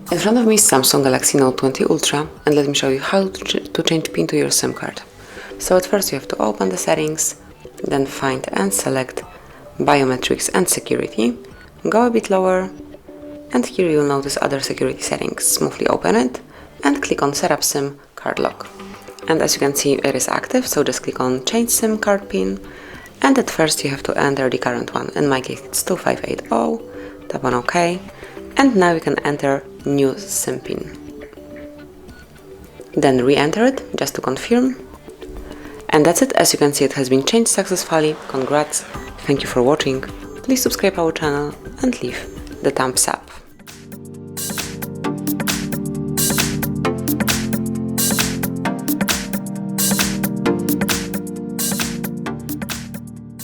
In front of me is Samsung Galaxy Note 20 Ultra, and let me show you how to change PIN to your SIM card. So at first you have to open the settings, then find and select Biometrics and Security, go a bit lower, and here you'll notice other security settings. Smoothly open it and click on Setup SIM Card Lock. And as you can see, it is active, so just click on Change SIM Card PIN, and at first you have to enter the current one. In my case it's 2580, tap on OK, and now you can enter new SIM PIN. Then re-enter it just to confirm. And that's it. As you can see, it has been changed successfully. Congrats! Thank you for watching. Please subscribe our channel and leave the thumbs up.